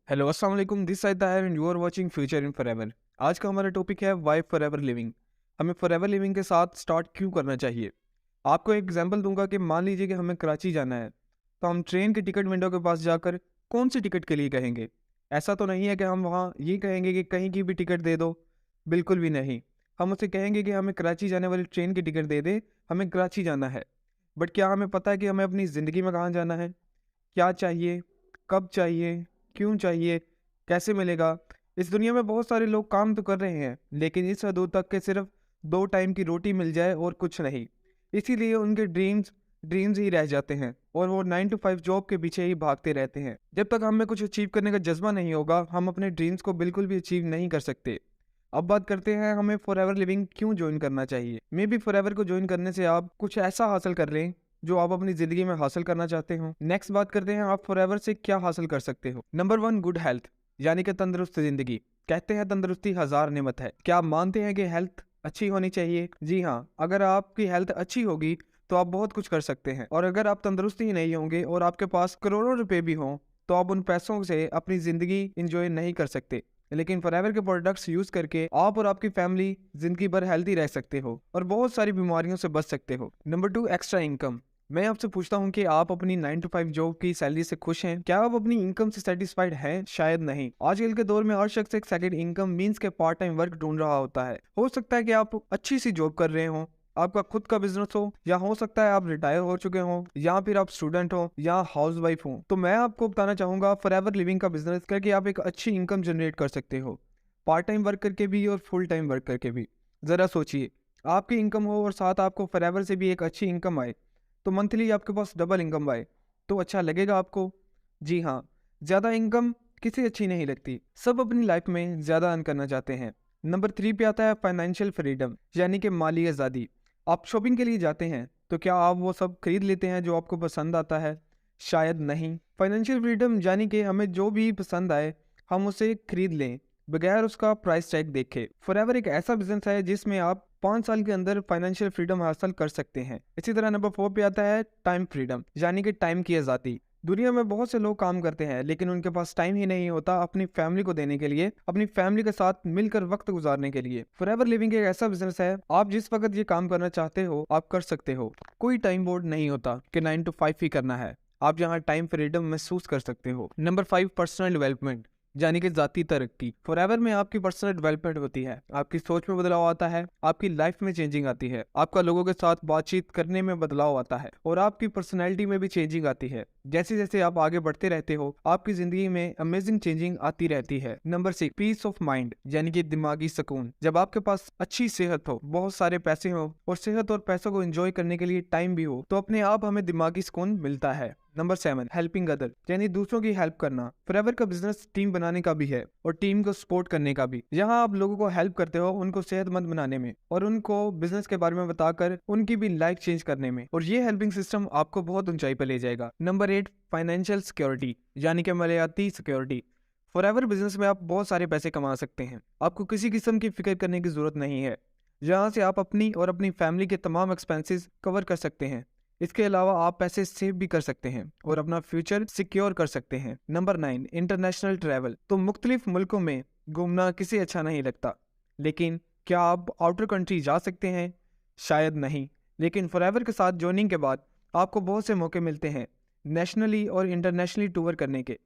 Hello अस्सलाम वालेकुम, this side Tahir and you are watching future in forever. आज का हमारा टॉपिक है वाई फॉरएवर लिविंग। हमें फॉरएवर लिविंग के साथ स्टार्ट क्यों करना चाहिए। आपको एक एग्जांपल दूंगा कि मान लीजिए कि हमें कराची जाना है, तो हम ट्रेन की टिकट विंडो के पास जाकर कौन सी टिकट के लिए कहेंगे। ऐसा तो नहीं है कि हम वहाँ ये कहेंगे कि कहीं की भी टिकट दे दो, बिल्कुल भी नहीं। हम उससे कहेंगे कि हमें कराची जाने वाली ट्रेन की टिकट दे दे, हमें कराची जाना है। बट क्या हमें पता है कि हमें अपनी ज़िंदगी में कहाँ जाना है, क्या चाहिए, कब चाहिए, क्यों चाहिए, कैसे मिलेगा। इस दुनिया में बहुत सारे लोग काम तो कर रहे हैं, लेकिन इस हदों तक के सिर्फ 2 टाइम की रोटी मिल जाए और कुछ नहीं। इसीलिए उनके ड्रीम्स ड्रीम्स ही रह जाते हैं और वो 9 to 5 जॉब के पीछे ही भागते रहते हैं। जब तक हमें कुछ अचीव करने का जज्बा नहीं होगा, हम अपने ड्रीम्स को बिल्कुल भी अचीव नहीं कर सकते। अब बात करते हैं हमें फॉरएवर लिविंग क्यों ज्वाइन करना चाहिए। मे बी फॉरएवर को ज्वाइन करने से आप कुछ ऐसा हासिल कर लें जो आप अपनी जिंदगी में हासिल करना चाहते हो। नेक्स्ट बात करते हैं आप फॉरएवर से क्या हासिल कर सकते हो। नंबर 1, गुड हेल्थ, यानी कि तंदुरुस्त जिंदगी। कहते हैं तंदुरुस्ती हजार नेमत है। क्या आप मानते हैं कि हेल्थ अच्छी होनी चाहिए? जी हाँ, अगर आपकी हेल्थ अच्छी होगी तो आप बहुत कुछ कर सकते हैं। और अगर आप तंदुरुस्त ही नहीं होंगे और आपके पास करोड़ों रुपए भी हों, तो आप उन पैसों से अपनी जिंदगी इंजॉय नहीं कर सकते। लेकिन फॉरएवर के प्रोडक्ट्स यूज करके आप और आपकी फैमिली जिंदगी भर हेल्दी रह सकते हो और बहुत सारी बीमारियों से बच सकते हो। Number 2, extra income. मैं आपसे पूछता हूँ कि आप अपनी 9 to 5 जॉब की सैलरी से खुश हैं? क्या आप अपनी इनकम से सेटिस्फाइड हैं? शायद नहीं। आजकल के दौर में हर शख्स एक सेकंड इनकम मींस के पार्ट टाइम वर्क ढूंढ रहा होता है। हो सकता है कि आप अच्छी सी जॉब कर रहे हो, आपका खुद का बिजनेस हो, या हो सकता है आप रिटायर हो चुके हो, या फिर आप स्टूडेंट हो या हाउस वाइफ हो। तो मैं आपको बताना चाहूंगा फॉरएवर लिविंग का बिजनेस करके आप एक अच्छी इनकम जनरेट कर सकते हो, पार्ट टाइम वर्क करके भी और फुल टाइम वर्क करके भी। ज़रा सोचिए, आपकी इनकम हो और साथ आपको फॉरएवर से भी एक अच्छी इनकम आए, तो मंथली आपके पास डबल इनकम आए, तो अच्छा लगेगा आपको? जी हाँ, ज़्यादा इनकम किसी अच्छी नहीं लगती। सब अपनी लाइफ में ज़्यादा अर्न करना चाहते हैं। नंबर 3 पे आता है फाइनेंशियल फ्रीडम, यानी कि माली आज़ादी। आप शॉपिंग के लिए जाते हैं तो क्या आप वो सब खरीद लेते हैं जो आपको पसंद आता है? शायद नहीं। फाइनेंशियल फ्रीडम यानी कि हमें जो भी पसंद आए हम उसे खरीद लें बगैर उसका प्राइस टैग देखे। फॉरएवर एक ऐसा बिजनेस है जिसमें आप 5 साल के अंदर फाइनेंशियल फ्रीडम हासिल कर सकते हैं। इसी तरह नंबर 4 पे आता है टाइम फ्रीडम, यानी कि टाइम की आज़ादी। दुनिया में बहुत से लोग काम करते हैं लेकिन उनके पास टाइम ही नहीं होता अपनी फैमिली को देने के लिए, अपनी फैमिली के साथ मिलकर वक्त गुजारने के लिए। फॉरएवर लिविंग एक ऐसा बिजनेस है, आप जिस वक्त ये काम करना चाहते हो आप कर सकते हो। कोई टाइम बोर्ड नहीं होता कि 9 to 5 ही करना है। आप यहाँ टाइम फ्रीडम महसूस कर सकते हो। नंबर 5, पर्सनल डेवलपमेंट, यानी कि जाती तरक्की। फॉरएवर में आपकी पर्सनल डेवलपमेंट होती है, आपकी सोच में बदलाव आता है, आपकी लाइफ में चेंजिंग आती है, आपका लोगों के साथ बातचीत करने में बदलाव आता है और आपकी पर्सनैलिटी में भी चेंजिंग आती है। जैसे जैसे आप आगे बढ़ते रहते हो आपकी जिंदगी में अमेजिंग चेंजिंग आती रहती है। नंबर 6, पीस ऑफ माइंड, यानी कि दिमागी सुकून। जब आपके पास अच्छी सेहत हो, बहुत सारे पैसे हो और सेहत और पैसों को एंजॉय करने के लिए टाइम भी हो, तो अपने आप हमें दिमागी सुकून मिलता है। नंबर 7, हेल्पिंग अदर, यानी दूसरों की हेल्प करना। फॉरएवर का बिजनेस टीम बनाने का भी है और टीम को सपोर्ट करने का भी। यहाँ आप लोगों को हेल्प करते हो उनको सेहतमंद बनाने में और उनको बिजनेस के बारे में बताकर उनकी भी लाइफ चेंज करने में, और ये हेल्पिंग सिस्टम आपको बहुत ऊंचाई पर ले जाएगा। नंबर 8, फाइनेंशियल सिक्योरिटी, यानी कि मलयाती सिक्योरिटी। फॉरएवर बिजनेस में आप बहुत सारे पैसे कमा सकते हैं, आपको किसी किस्म की फिक्र करने की जरूरत नहीं है। जहाँ से आप अपनी और अपनी फैमिली के तमाम एक्सपेंसेस कवर कर सकते हैं। इसके अलावा आप पैसे सेव भी कर सकते हैं और अपना फ्यूचर सिक्योर कर सकते हैं। Number 9, international travel. तो मुख्तलिफ मुल्कों में घूमना किसी अच्छा नहीं लगता, लेकिन क्या आप आउटर कंट्री जा सकते हैं? शायद नहीं। लेकिन फॉरएवर के साथ ज्वाइनिंग के बाद आपको बहुत से मौके मिलते हैं नेशनली और इंटरनेशनली टूर करने के।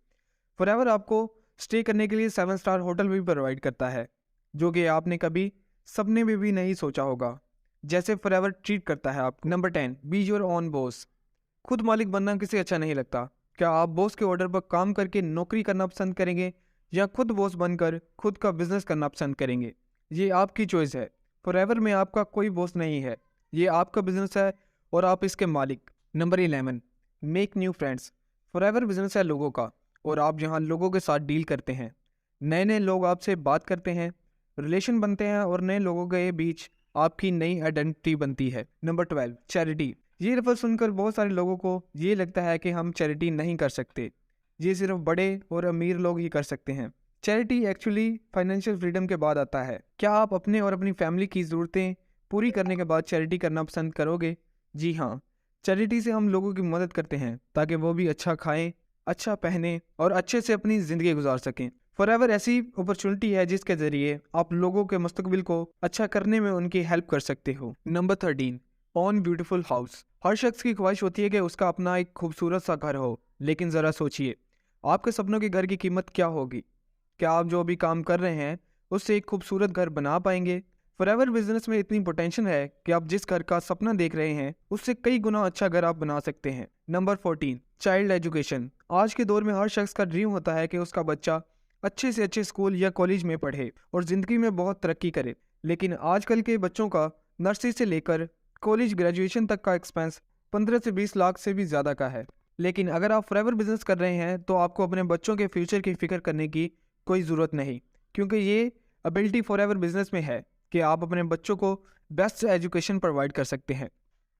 फॉरएवर आपको स्टे करने के लिए 7 स्टार होटल भी प्रोवाइड करता है, जो कि आपने कभी सपने में भी नहीं सोचा होगा। जैसे फॉरएवर ट्रीट करता है आप। Number 10, be your own boss. खुद मालिक बनना किसे अच्छा नहीं लगता। क्या आप बॉस के ऑर्डर पर काम करके नौकरी करना पसंद करेंगे या खुद बॉस बनकर खुद का बिजनेस करना पसंद करेंगे? ये आपकी चॉइस है। फॉरएवर में आपका कोई बॉस नहीं है, ये आपका बिजनेस है और आप इसके मालिक। Number 11, make new friends. Forever business है लोगों का और आप यहाँ लोगों के साथ डील करते हैं। नए नए लोग आपसे बात करते हैं, रिलेशन बनते हैं और नए लोगों के बीच आपकी नई आइडेंटिटी बनती है। Number 12, charity. ये लफ्ज़ सुनकर बहुत सारे लोगों को ये लगता है कि हम चैरिटी नहीं कर सकते, ये सिर्फ बड़े और अमीर लोग ही कर सकते हैं। चैरिटी एक्चुअली फाइनेंशियल फ्रीडम के बाद आता है। क्या आप अपने और अपनी फैमिली की ज़रूरतें पूरी करने के बाद चैरिटी करना पसंद करोगे? जी हाँ, चैरिटी से हम लोगों की मदद करते हैं ताकि वो भी अच्छा खाएं, अच्छा पहने और अच्छे से अपनी ज़िंदगी गुजार सकें। फॉरएवर ऐसी अपॉर्चुनिटी है जिसके ज़रिए आप लोगों के मुस्तकबिल को अच्छा करने में उनकी हेल्प कर सकते हो। Number 13, own beautiful house. हर शख्स की ख्वाहिश होती है कि उसका अपना एक खूबसूरत सा घर हो, लेकिन ज़रा सोचिए, आपके सपनों के घर की कीमत क्या होगी? क्या आप जो अभी काम कर रहे हैं उससे एक खूबसूरत घर बना पाएंगे? फॉरएवर बिजनेस में इतनी पोटेंशियल है कि आप जिस घर का सपना देख रहे हैं उससे कई गुना अच्छा घर आप बना सकते हैं। Number 14, child education. आज के दौर में हर शख्स का ड्रीम होता है कि उसका बच्चा अच्छे से अच्छे स्कूल या कॉलेज में पढ़े और ज़िंदगी में बहुत तरक्की करे। लेकिन आजकल के बच्चों का नर्सरी से लेकर कॉलेज ग्रेजुएशन तक का एक्सपेंस 15 से 20 लाख से भी ज़्यादा का है। लेकिन अगर आप फॉरएवर बिजनेस कर रहे हैं तो आपको अपने बच्चों के फ्यूचर की फिक्र करने की कोई ज़रूरत नहीं, क्योंकि ये एबिलिटी फॉरएवर बिजनेस में है कि आप अपने बच्चों को बेस्ट एजुकेशन प्रोवाइड कर सकते हैं।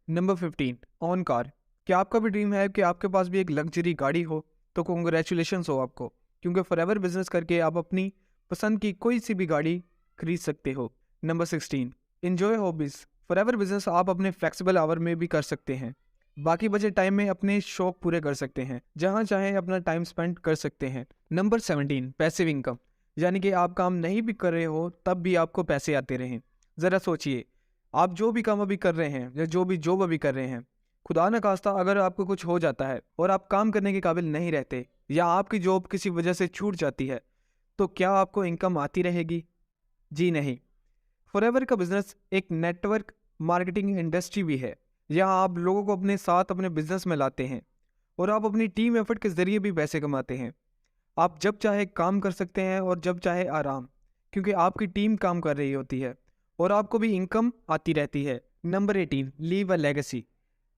Number 15, on car. क्या आपका भी ड्रीम है कि आपके पास भी एक लग्जरी गाड़ी हो? तो कॉन्ग्रेचुलेशंस हो आपको, क्योंकि फॉरएवर बिजनेस करके आप अपनी पसंद की कोई सी भी गाड़ी खरीद सकते हो। Number 16, enjoy hobbies. Forever business आप अपने फ्लेक्सिबल आवर में भी कर सकते हैं। बाकी बचे टाइम में अपने शौक पूरे कर सकते हैं, जहाँ चाहें अपना टाइम स्पेंड कर सकते हैं। Number 17, passive income. यानी कि आप काम नहीं भी कर रहे हो तब भी आपको पैसे आते रहें। ज़रा सोचिए, आप जो भी काम अभी कर रहे हैं या जो भी जॉब अभी कर रहे हैं, खुदा न खास्ता अगर आपको कुछ हो जाता है और आप काम करने के काबिल नहीं रहते या आपकी जॉब किसी वजह से छूट जाती है, तो क्या आपको इनकम आती रहेगी? जी नहीं। फॉरएवर का बिजनेस एक नेटवर्क मार्केटिंग इंडस्ट्री भी है। यहाँ आप लोगों को अपने साथ अपने बिजनेस में लाते हैं और आप अपनी टीम एफर्ट के जरिए भी पैसे कमाते हैं। आप जब चाहे काम कर सकते हैं और जब चाहे आराम, क्योंकि आपकी टीम काम कर रही होती है और आपको भी इनकम आती रहती है। Number 18, leave a legacy.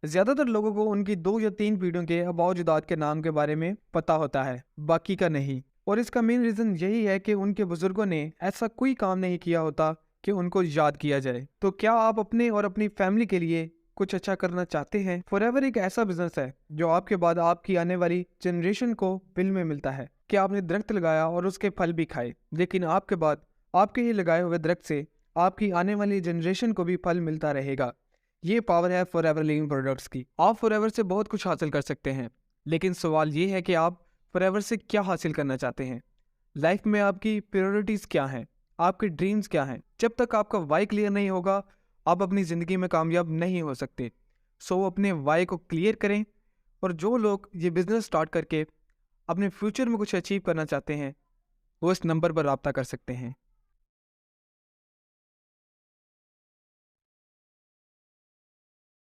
ज़्यादातर लोगों को उनकी 2 या 3 पीढ़ियों के आबाओ-अजदाद के नाम के बारे में पता होता है, बाकी का नहीं। और इसका मेन रीज़न यही है कि उनके बुजुर्गों ने ऐसा कोई काम नहीं किया होता कि उनको याद किया जाए। तो क्या आप अपने और अपनी फैमिली के लिए कुछ अच्छा करना चाहते हैं? फॉरएवर एक ऐसा बिजनेस है जो आपके बाद आपकी आने वाली जनरेशन को बिल में मिलता है कि आपने दरख्त लगाया और उसके फल भी खाए, लेकिन आपके बाद आपके ही लगाए हुए दरख्त से आपकी आने वाली जनरेशन को भी फल मिलता रहेगा। ये पावर है फॉरएवर लिविंग प्रोडक्ट्स की। आप फॉरएवर से बहुत कुछ हासिल कर सकते हैं, लेकिन सवाल ये है कि आप फॉरएवर से क्या हासिल करना चाहते हैं? लाइफ में आपकी प्रायोरिटीज़ क्या हैं? आपके ड्रीम्स क्या हैं? जब तक आपका वाई क्लियर नहीं होगा, आप अपनी ज़िंदगी में कामयाब नहीं हो सकते। सो अपने वाई को क्लियर करें, और जो लोग ये बिज़नेस स्टार्ट करके अपने फ्यूचर में कुछ अचीव करना चाहते हैं, वो इस नंबर पर रब्ता कर सकते हैं।